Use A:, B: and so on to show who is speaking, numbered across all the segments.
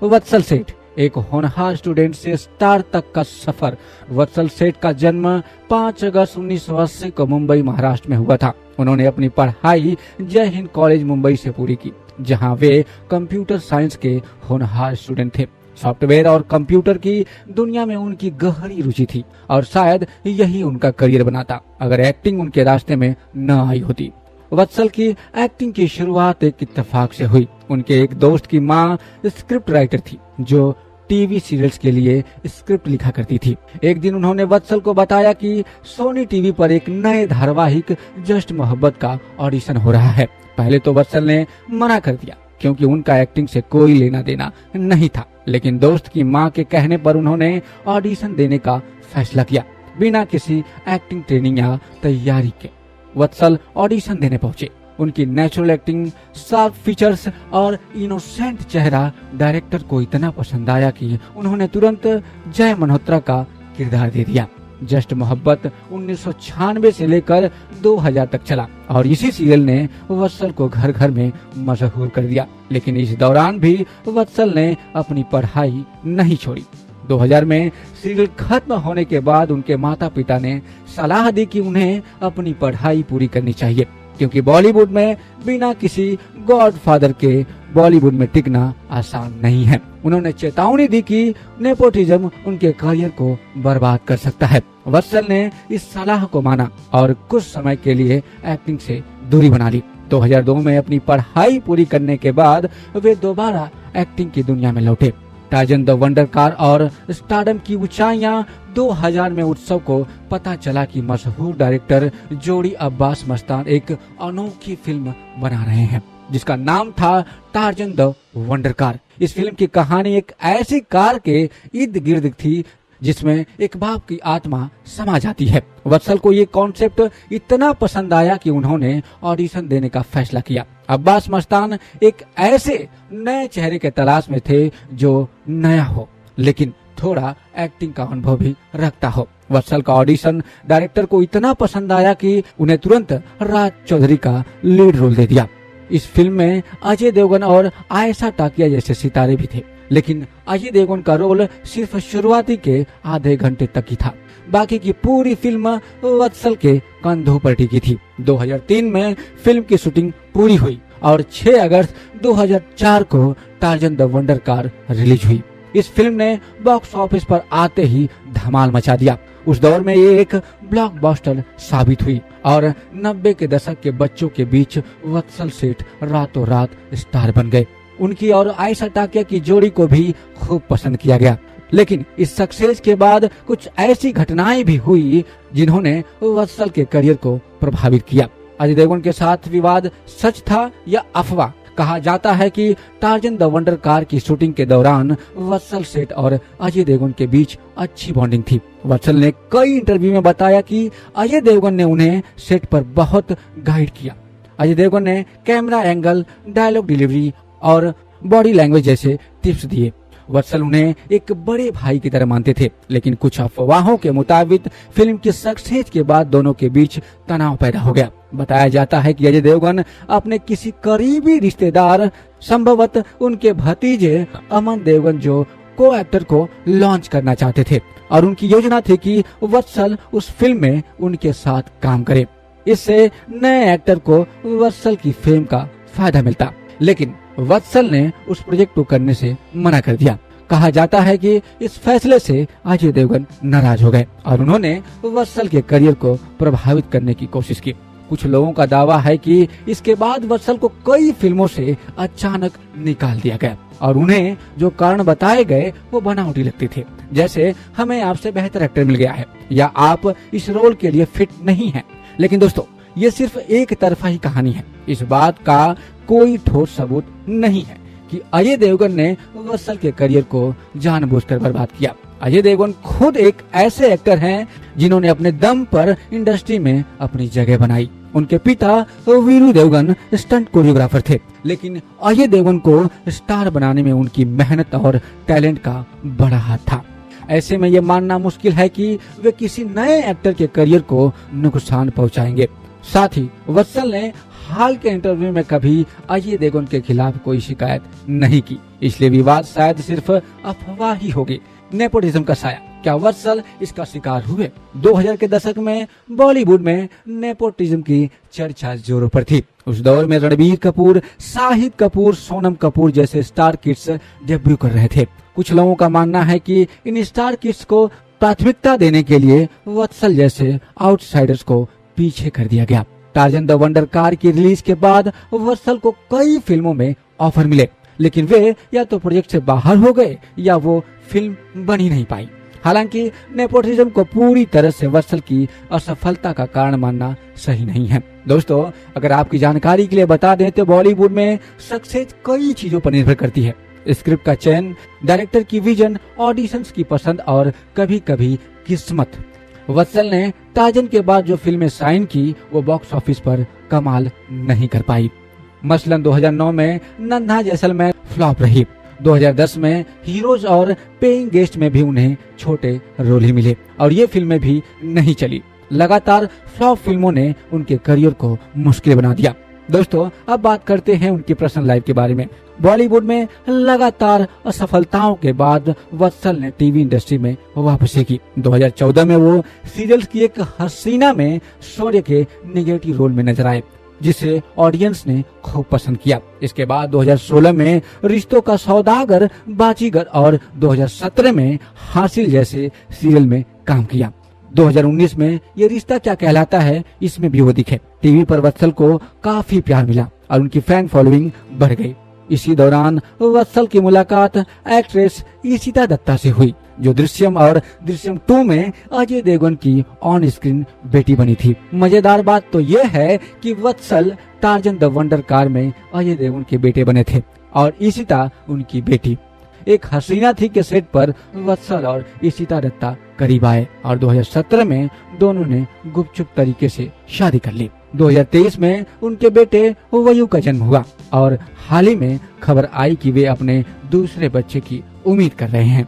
A: वत्सल सेठ, एक होनहार स्टूडेंट से स्टार तक का सफर। वत्सल सेठ का जन्म 5 अगस्त 1980 को मुंबई महाराष्ट्र में हुआ था। उन्होंने अपनी पढ़ाई जय हिंद कॉलेज मुंबई से पूरी की, जहां वे कंप्यूटर साइंस के होनहार स्टूडेंट थे। सॉफ्टवेयर और कंप्यूटर की दुनिया में उनकी गहरी रुचि थी और शायद यही उनका करियर बनाता अगर एक्टिंग उनके रास्ते में न आई होती। वत्सल की एक्टिंग की शुरुआत एक इत्तेफाक से हुई। उनके एक दोस्त की माँ स्क्रिप्ट राइटर थी जो टीवी सीरियल्स के लिए स्क्रिप्ट लिखा करती थी। एक दिन उन्होंने वत्सल को बताया कि सोनी टीवी पर एक नए धारावाहिक जस्ट मोहब्बत का ऑडिशन हो रहा है। पहले तो वत्सल ने मना कर दिया क्योंकि उनका एक्टिंग से कोई लेना देना नहीं था, लेकिन दोस्त की माँ के कहने पर उन्होंने ऑडिशन देने का फैसला किया। बिना किसी एक्टिंग ट्रेनिंग या तैयारी के वत्सल ऑडिशन देने पहुंचे। उनकी नेचुरल एक्टिंग, शार्प फीचर्स और इनोसेंट चेहरा डायरेक्टर को इतना पसंद आया कि उन्होंने तुरंत जय मल्होत्रा का किरदार दे दिया। जस्ट मोहब्बत 1996 से लेकर 2000 तक चला और इसी सीरियल ने वत्सल को घर घर में मशहूर कर दिया। लेकिन इस दौरान भी वत्सल ने अपनी पढ़ाई नहीं छोड़ी। 2000 में सीरियल खत्म होने के बाद उनके माता पिता ने सलाह दी कि उन्हें अपनी पढ़ाई पूरी करनी चाहिए, क्योंकि बॉलीवुड में बिना किसी गॉडफादर के बॉलीवुड में टिकना आसान नहीं है। उन्होंने चेतावनी दी कि नेपोटिज्म उनके करियर को बर्बाद कर सकता है। वत्सल ने इस सलाह को माना और कुछ समय के लिए एक्टिंग से दूरी बना ली। 2002 में अपनी पढ़ाई पूरी करने के बाद वे दोबारा एक्टिंग की दुनिया में लौटे। टार्जन द वंडर कार और स्टारडम की ऊंचाइयां 2000 में उत्सव को पता चला कि मशहूर डायरेक्टर जोड़ी अब्बास मस्तान एक अनोखी फिल्म बना रहे हैं जिसका नाम था टार्जन द वंडर कार। इस फिल्म की कहानी एक ऐसी कार के इर्द गिर्द थी जिसमें एक बाप की आत्मा समा जाती है। वत्सल को ये कॉन्सेप्ट इतना पसंद आया कि उन्होंने ऑडिशन देने का फैसला किया। अब्बास मस्तान एक ऐसे नए चेहरे के तलाश में थे जो नया हो लेकिन थोड़ा एक्टिंग का अनुभव भी रखता हो। वत्सल का ऑडिशन डायरेक्टर को इतना पसंद आया कि उन्हें तुरंत राज चौधरी का लीड रोल दे दिया। इस फिल्म में अजय देवगन और आयशा टाकिया जैसे सितारे भी थे, लेकिन अजय देवगन का रोल सिर्फ शुरुआती के आधे घंटे तक ही था। बाकी की पूरी फिल्म वत्सल के कंधों पर टिकी थी। 2003 में फिल्म की शूटिंग पूरी हुई और 6 अगस्त 2004 को Tarzan the wonder car release हुई। इस फिल्म ने बॉक्स ऑफिस पर आते ही धमाल मचा दिया। उस दौर में ये एक ब्लॉकबस्टर साबित हुई और 90 के दशक के बच्चों के बीच वत्सल सेठ रातों रात स्टार बन गए। उनकी और आयशा टाकिया की जोड़ी को भी खूब पसंद किया गया। लेकिन इस सक्सेस के बाद कुछ ऐसी घटनाएं भी हुई जिन्होंने वत्सल के करियर को प्रभावित किया। अजय देवगन के साथ विवाद सच था या अफवाह? कहा जाता है कि टार्जन द वंडर कार की शूटिंग के दौरान वत्सल सेठ और अजय देवगन के बीच अच्छी बॉन्डिंग थी। वत्सल ने कई इंटरव्यू में बताया कि अजय देवगन ने उन्हें सेट पर बहुत गाइड किया। अजय देवगन ने कैमरा एंगल, डायलॉग डिलीवरी और बॉडी लैंग्वेज जैसे टिप्स दिए। वत्सल उन्हें एक बड़े भाई की तरह मानते थे, लेकिन कुछ अफवाहों के मुताबिक फिल्म की सक्सेस के बाद दोनों के बीच तनाव पैदा हो गया। बताया जाता है कि अजय देवगन अपने किसी करीबी रिश्तेदार, संभवतः उनके भतीजे अमन देवगन जो को एक्टर को लॉन्च करना चाहते थे और उनकी योजना थी कि वत्सल उस फिल्म में उनके साथ काम करे। इससे नए एक्टर को वत्सल की फेम का फायदा मिलता, लेकिन वत्सल ने उस प्रोजेक्ट को करने से मना कर दिया। कहा जाता है कि इस फैसले से अजय देवगन नाराज हो गए और उन्होंने वत्सल के करियर को प्रभावित करने की कोशिश की। कुछ लोगों का दावा है कि इसके बाद वत्सल को कई फिल्मों से अचानक निकाल दिया गया और उन्हें जो कारण बताए गए वो बनावटी लगते थे, जैसे हमें आपसे बेहतर एक्टर मिल गया है या आप इस रोल के लिए फिट नहीं हैं। लेकिन दोस्तों, ये सिर्फ एक तरफा ही कहानी है। इस बात का कोई ठोस सबूत नहीं है कि अजय देवगन ने वत्सल के करियर को जानबूझकर बर्बाद किया। अजय देवगन खुद एक ऐसे एक्टर हैं जिन्होंने अपने दम पर इंडस्ट्री में अपनी जगह बनाई। उनके पिता वीरू देवगन स्टंट कोरियोग्राफर थे, लेकिन अजय देवगन को स्टार बनाने में उनकी मेहनत और टैलेंट का बड़ा हाथ था। ऐसे में ये मानना मुश्किल है कि वे किसी नए एक्टर के करियर को नुकसान पहुंचाएंगे। साथ ही वत्सल ने हाल के इंटरव्यू में कभी अजय देवगन के खिलाफ कोई शिकायत नहीं की, इसलिए विवाद शायद सिर्फ अफवाह ही होगी। नेपोटिज्म का साया, क्या वत्सल इसका शिकार हुए? 2000 के दशक में बॉलीवुड में नेपोटिज्म की चर्चा जोरों पर थी। उस दौर में रणबीर कपूर, शाहिद कपूर, सोनम कपूर जैसे स्टार किड्स डेब्यू कर रहे थे। कुछ लोगों का मानना है कि इन स्टार किड्स को प्राथमिकता देने के लिए वत्सल जैसे आउटसाइडर्स को पीछे कर दिया गया। टार्जन द वंडर कार की रिलीज के बाद वत्सल को कई फिल्मों में ऑफर मिले, लेकिन वे या तो प्रोजेक्ट से बाहर हो गए या वो फिल्म बन ही नहीं पाई। हालांकि नेपोटिज्म को पूरी तरह से वत्सल की असफलता का कारण मानना सही नहीं है। दोस्तों, अगर आपकी जानकारी के लिए बता दें तो बॉलीवुड में सक्सेस कई चीजों पर निर्भर करती है। स्क्रिप्ट का चयन, डायरेक्टर की विजन, ऑडिशंस की पसंद और कभी कभी किस्मत। वत्सल ने टार्जन के बाद जो फिल्में साइन की वो बॉक्स ऑफिस पर कमाल नहीं कर पाई। मसलन 2009 में नन्हा जैसलमेर फ्लॉप रही। 2010 में हीरोज और पेइंग गेस्ट में भी उन्हें छोटे रोल ही मिले और ये फिल्में भी नहीं चली। लगातार फ्लॉप फिल्मों ने उनके करियर को मुश्किल बना दिया। दोस्तों, अब बात करते हैं उनकी पर्सनल लाइफ के बारे में। बॉलीवुड में लगातार असफलताओं के बाद वत्सल ने टीवी इंडस्ट्री में वापसी की। 2014 में वो सीरियल्स की एक हसीना में शौर्य के निगेटिव रोल में नजर आए, जिसे ऑडियंस ने खूब पसंद किया। इसके बाद 2016 में रिश्तों का सौदागर, बाजीगर और 2017 में हासिल जैसे सीरियल में काम किया। 2019 में ये रिश्ता क्या कहलाता है, इसमें भी वो दिखे। टीवी पर वत्सल को काफी प्यार मिला और उनकी फैन फॉलोइंग बढ़ गई। इसी दौरान वत्सल की मुलाकात एक्ट्रेस ईशिता दत्ता से हुई, जो दृश्यम और दृश्यम 2 में अजय देवगन की ऑन स्क्रीन बेटी बनी थी। मजेदार बात तो यह है कि वत्सल टार्जन द वंडर कार में अजय देवगन के बेटे बने थे और ईशिता उनकी बेटी। एक हसीना थी के सेट पर वत्सल और ईशिता दत्ता करीब आए और 2017 में दोनों ने गुपचुप तरीके से शादी कर ली। 2023 में उनके बेटे वयू का जन्म हुआ और हाल ही में खबर आई कि वे अपने दूसरे बच्चे की उम्मीद कर रहे हैं।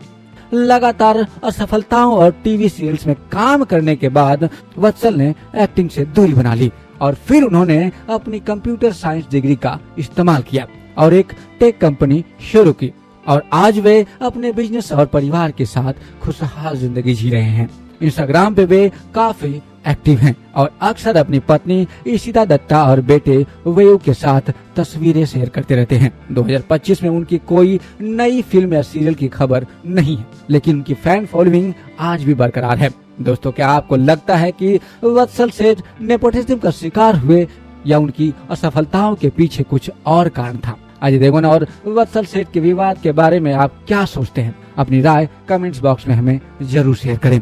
A: लगातार असफलताओं और टीवी सीरियल्स में काम करने के बाद वत्सल ने एक्टिंग से दूरी बना ली और फिर उन्होंने अपनी कंप्यूटर साइंस डिग्री का इस्तेमाल किया और एक टेक कंपनी शुरू की और आज वे अपने बिजनेस और परिवार के साथ खुशहाल जिंदगी जी रहे हैं। इंस्टाग्राम पे वे काफी एक्टिव हैं और अक्सर अपनी पत्नी ईशिता दत्ता और बेटे वयू के साथ तस्वीरें शेयर करते रहते हैं। 2025 में उनकी कोई नई फिल्म या सीरियल की खबर नहीं है, लेकिन उनकी फैन फॉलोइंग आज भी बरकरार है। दोस्तों, क्या आपको लगता है कि वत्सल सेठ नेपोटिज्म का शिकार हुए या उनकी असफलताओं के पीछे कुछ और कारण था? अजय देवगन और वत्सल सेठ के विवाद के बारे में आप क्या सोचते हैं? अपनी राय कमेंट्स बॉक्स में हमें जरूर शेयर करें।